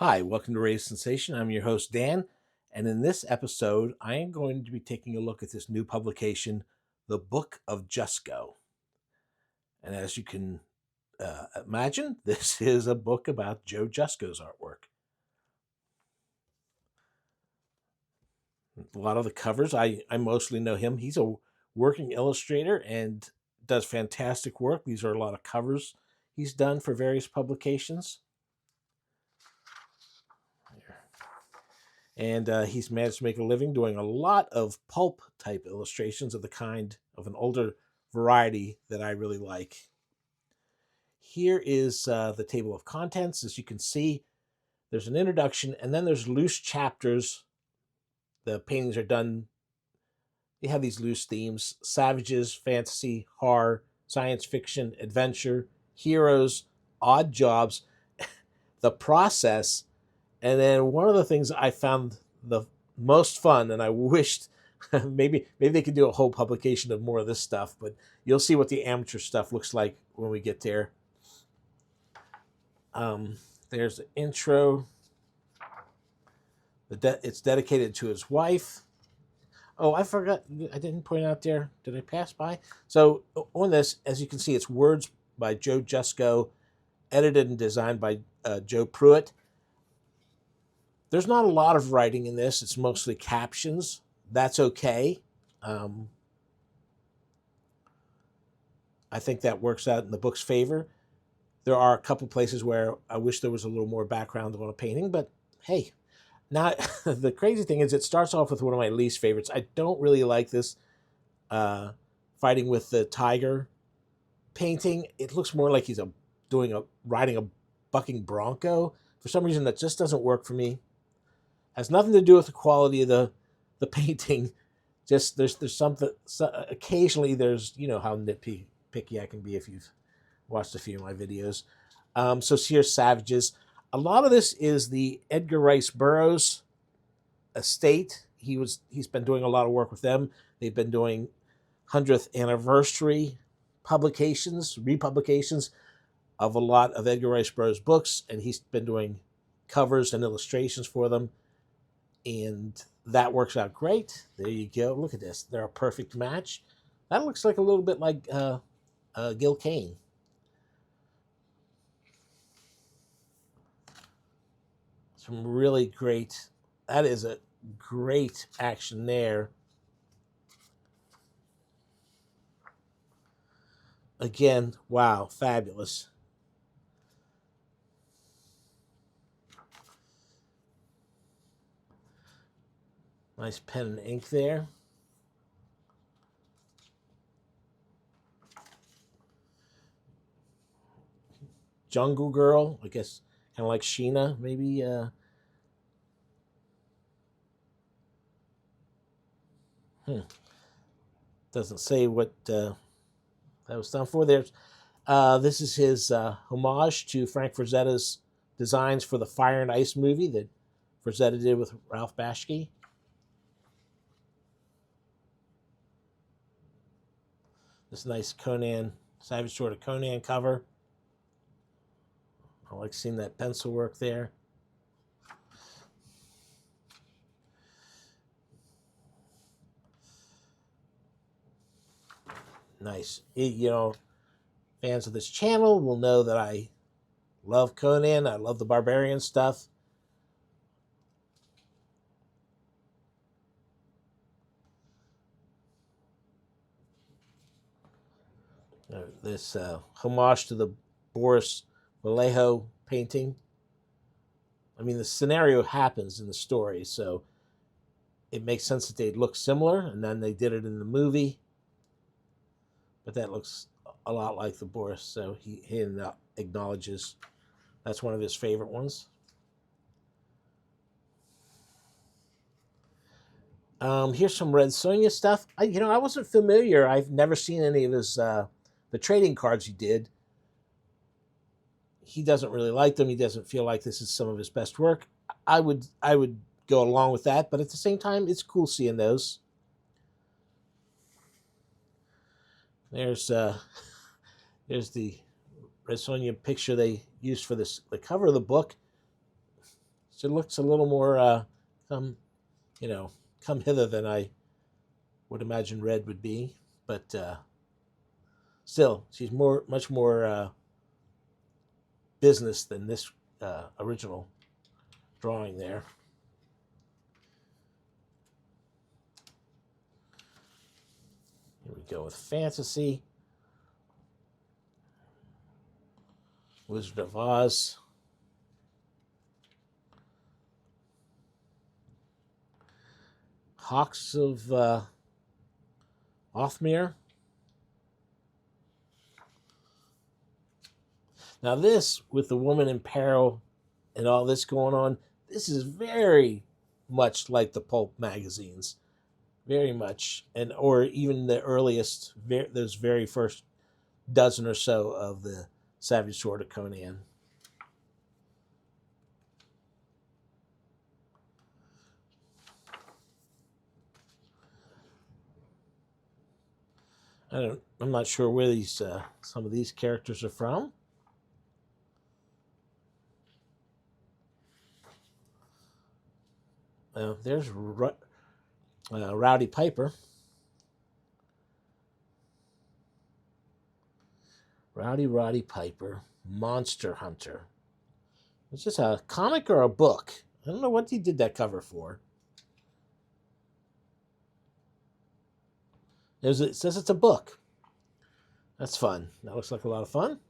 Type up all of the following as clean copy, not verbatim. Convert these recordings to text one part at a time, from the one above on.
Hi, welcome to Raise Sensation. I'm your host, Dan, and in this episode, I am going to be taking a look at this new publication, The Book of Jusko. And as you can imagine, this is a book about Joe Jusko's artwork. A lot of the covers, I mostly know him. He's a working illustrator and does fantastic work. These are a lot of covers he's done for various publications. And he's managed to make a living doing a lot of pulp type illustrations of the kind of an older variety that I really like. Here is the table of contents. As you can see, there's an introduction and then there's loose chapters. The paintings are done. They have these loose themes: savages, fantasy, horror, science fiction, adventure, heroes, odd jobs, the process. And then one of the things I found the most fun, and I wished maybe they could do a whole publication of more of this stuff, but you'll see what the amateur stuff looks like when we get there. There's the intro. It's dedicated to his wife. Oh, I forgot. I didn't point out there. Did I pass by? So on this, as you can see, it's words by Joe Jusko, edited and designed by Joe Pruitt. There's not a lot of writing in this. It's mostly captions. That's okay. I think that works out in the book's favor. There are a couple places where I wish there was a little more background on a painting, but hey. Now, the crazy thing is it starts off with one of my least favorites. I don't really like this fighting with the tiger painting. It looks more like he's riding a bucking bronco. For some reason, that just doesn't work for me. Has nothing to do with the quality of the painting. Just there's something. Occasionally, there's how nitpicky I can be if you've watched a few of my videos. So here's savages. A lot of this is the Edgar Rice Burroughs estate. He's been doing a lot of work with them. They've been doing 100th anniversary republications of a lot of Edgar Rice Burroughs books, and he's been doing covers and illustrations for them. And that works out great. There you go. Look at this. They're a perfect match. That looks like a little bit like Gil Kane. Some really great. That is a great action there. Again, wow, fabulous. Nice pen and ink there. Jungle Girl, I guess, kind of like Sheena, maybe. Doesn't say what that was done for. This is his homage to Frank Frazetta's designs for the Fire and Ice movie that Frazetta did with Ralph Bakshi. This nice Conan, Savage Sword of Conan cover. I like seeing that pencil work there. Nice. Fans of this channel will know that I love Conan. I love the barbarian stuff. This homage to the Boris Vallejo painting. I mean, the scenario happens in the story, so it makes sense that they'd look similar, and then they did it in the movie. But that looks a lot like the Boris, so he acknowledges that's one of his favorite ones. Here's some Red Sonja stuff. I wasn't familiar. I've never seen any of his the trading cards he did. He doesn't really like them. He doesn't feel like this is some of his best work. I would go along with that, but at the same time, it's cool seeing those. There's the Red Sonja picture they used for the cover of the book. She looks a little more come, you know, come hither than I would imagine Red would be. But still, she's much more business than this original drawing there. Here we go with fantasy. Wizard of Oz. Hawks of Othmere. Now this, with the woman in peril and all this going on, this is very much like the pulp magazines. Very much. And or even the earliest, those very first dozen or so of the Savage Sword of Conan. I'm not sure where these some of these characters are from. There's Rowdy Piper. Roddy Piper, Monster Hunter. Is this a comic or a book? I don't know what he did that cover for. It says it's a book. That's fun. That looks like a lot of fun.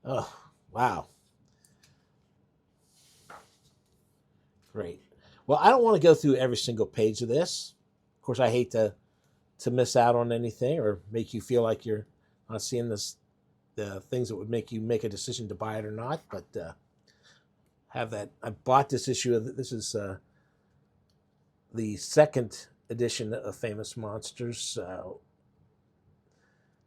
Oh, wow. Great. Well, I don't want to go through every single page of this. Of course, I hate to miss out on anything or make you feel like you're not seeing the things that would make you make a decision to buy it or not. But have that. I bought this issue of this is the second edition of Famous Monsters.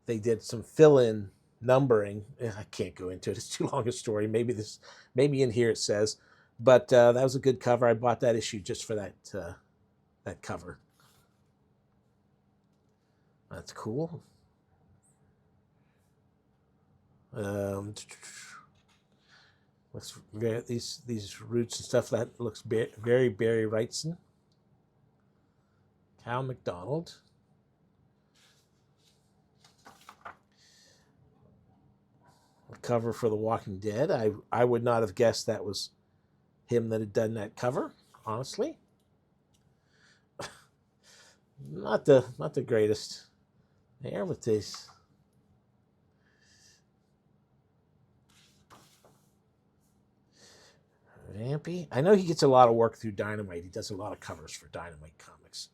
They did some fill-in numbering. I can't go into it. It's too long a story. Maybe in here it says, but that was a good cover. I bought that issue just for that cover. That's cool. Looks very, these roots and stuff, that looks very Barry Wrightson. Cal McDonald. A cover for The Walking Dead. I would not have guessed that was him that had done that cover, honestly. Not the greatest. There with this. Vampy. I know he gets a lot of work through Dynamite. He does a lot of covers for Dynamite Comics.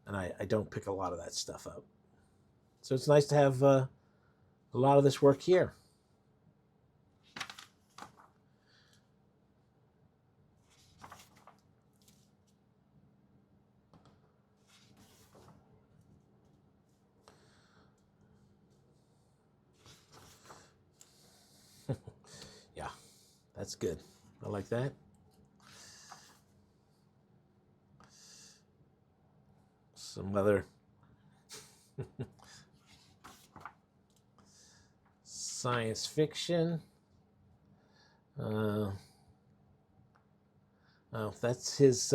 And I don't pick a lot of that stuff up. So it's nice to have a lot of this work here. Yeah, that's good. I like that. Some other science fiction. Oh, that's his.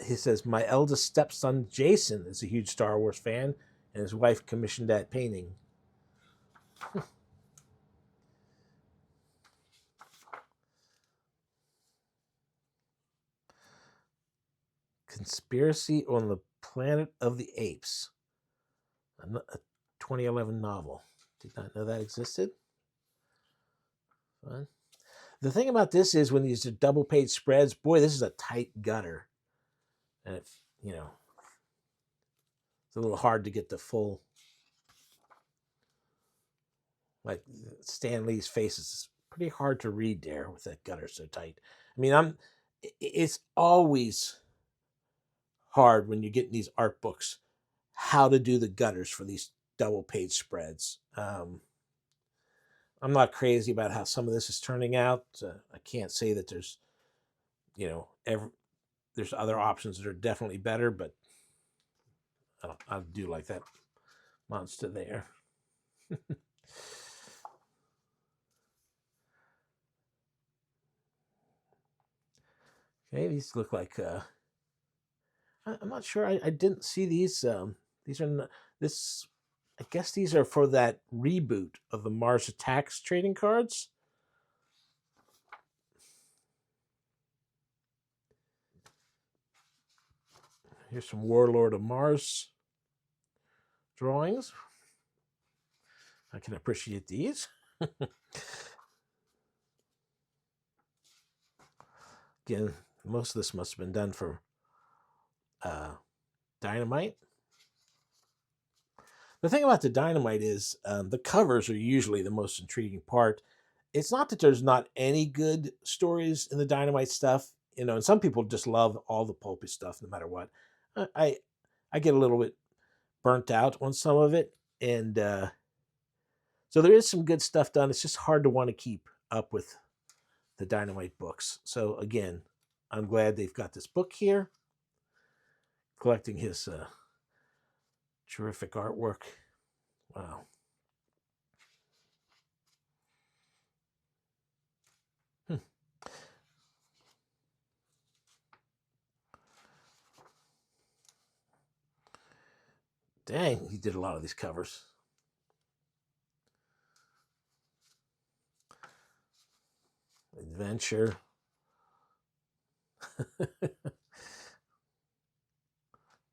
He says, my eldest stepson Jason is a huge Star Wars fan, and his wife commissioned that painting. Conspiracy on the Planet of the Apes, a 2011 novel. Did not know that existed. Fun. The thing about this is when these are double page spreads, boy, this is a tight gutter. And it's a little hard to get the full, like Stan Lee's face is pretty hard to read there with that gutter so tight. I mean, it's always hard when you get in these art books how to do the gutters for these double page spreads. I'm not crazy about how some of this is turning out. I can't say that there's, there's other options that are definitely better, but I do like that monster there. Okay, these look like I'm not sure. I didn't see these. These are not, this. I guess these are for that reboot of the Mars Attacks trading cards. Here's some Warlord of Mars drawings. I can appreciate these. Again, most of this must have been done for Dynamite. The thing about the Dynamite is the covers are usually the most intriguing part. It's not that there's not any good stories in the Dynamite stuff, you know, and some people just love all the pulpy stuff no matter what. I get a little bit burnt out on some of it, and so there is some good stuff done. It's just hard to want to keep up with the Dynamite books. So again, I'm glad they've got this book here, collecting his terrific artwork. Wow. Dang, he did a lot of these covers. Adventure.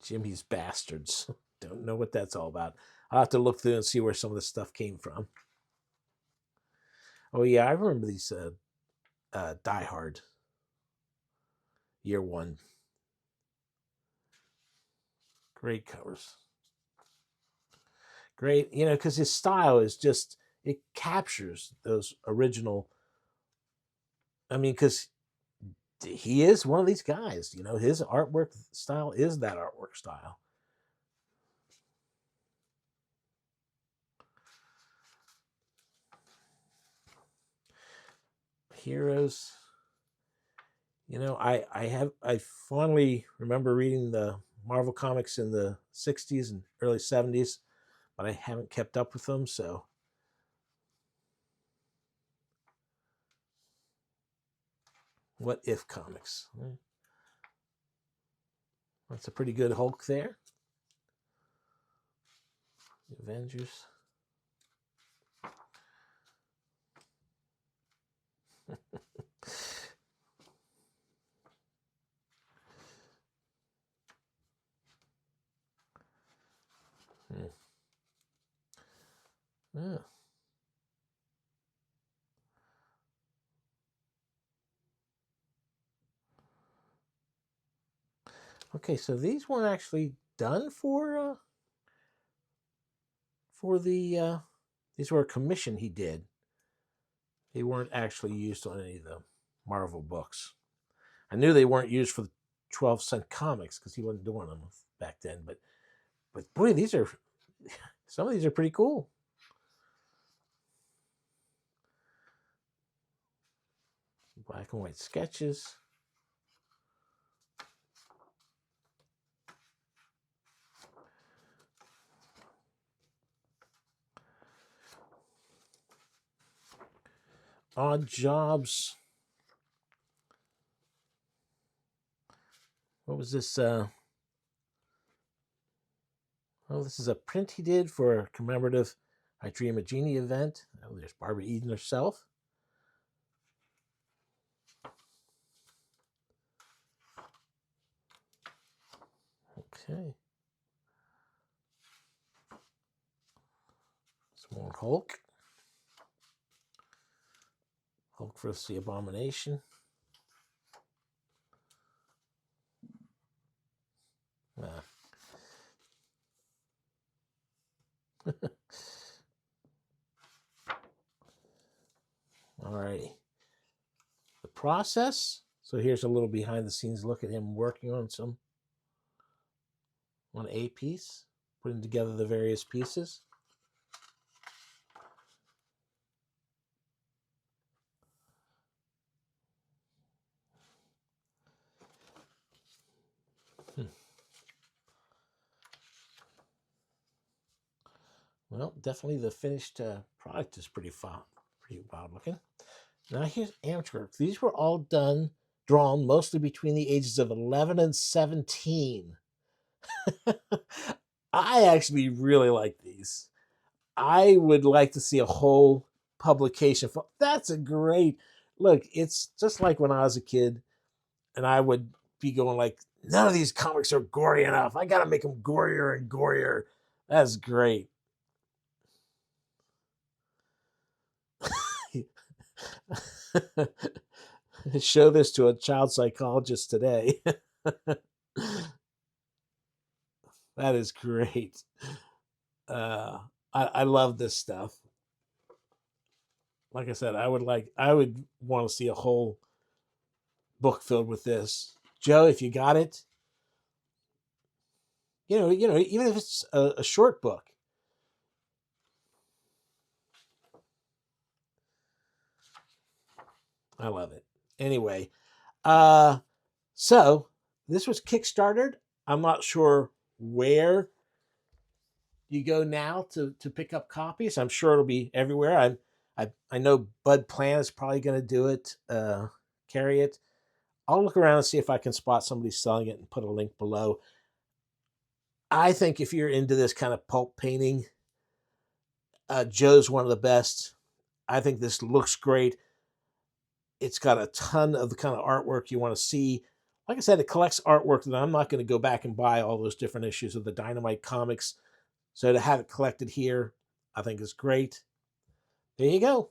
Jimmy's Bastards. Don't know what that's all about. I'll have to look through and see where some of this stuff came from. Oh yeah, I remember these Die Hard Year One. Great covers. Great, you know, because his style is just, it captures those original. I mean, because he is one of these guys, you know, his artwork style is that artwork style. Heroes. You know, I fondly remember reading the Marvel comics in the 60s and early 70s, but I haven't kept up with them, so What If comics. That's a pretty good Hulk there. Avengers. Yeah. Okay, so these weren't actually done for the these were a commission he did. They weren't actually used on any of the Marvel books. I knew they weren't used for the 12-cent comics because he wasn't doing them back then. But boy, these are some of these are pretty cool. Black and white sketches. Odd Jobs. What was this? Oh, this is a print he did for a commemorative I Dream of Jeannie event. Oh, there's Barbara Eden herself. Okay. Some more Hulk. Hulk vs. the Abomination. All right. The process. So here's a little behind the scenes look at him working on a piece, putting together the various pieces. Well, definitely the finished product is pretty wild looking. Now here's amateur work. These were all done drawn mostly between the ages of 11 and 17. I actually really like these. I would like to see a whole publication for that's a great look. It's just like when I was a kid and I would be going like, none of these comics are gory enough. I gotta make them gorier and gorier. That's great. Show this to a child psychologist today. That is great. Uh, I love this stuff. Like I said, I would want to see a whole book filled with this. Joe, if you got it, even if it's a short book. I love it. Anyway, so this was Kickstarted. I'm not sure where you go now to pick up copies. I'm sure it'll be everywhere. I know Bud Plan is probably going to do it, carry it. I'll look around and see if I can spot somebody selling it and put a link below. I think if you're into this kind of pulp painting, Joe's one of the best. I think this looks great. It's got a ton of the kind of artwork you want to see. Like I said, it collects artwork that I'm not going to go back and buy all those different issues of the Dynamite comics. So to have it collected here, I think is great. There you go.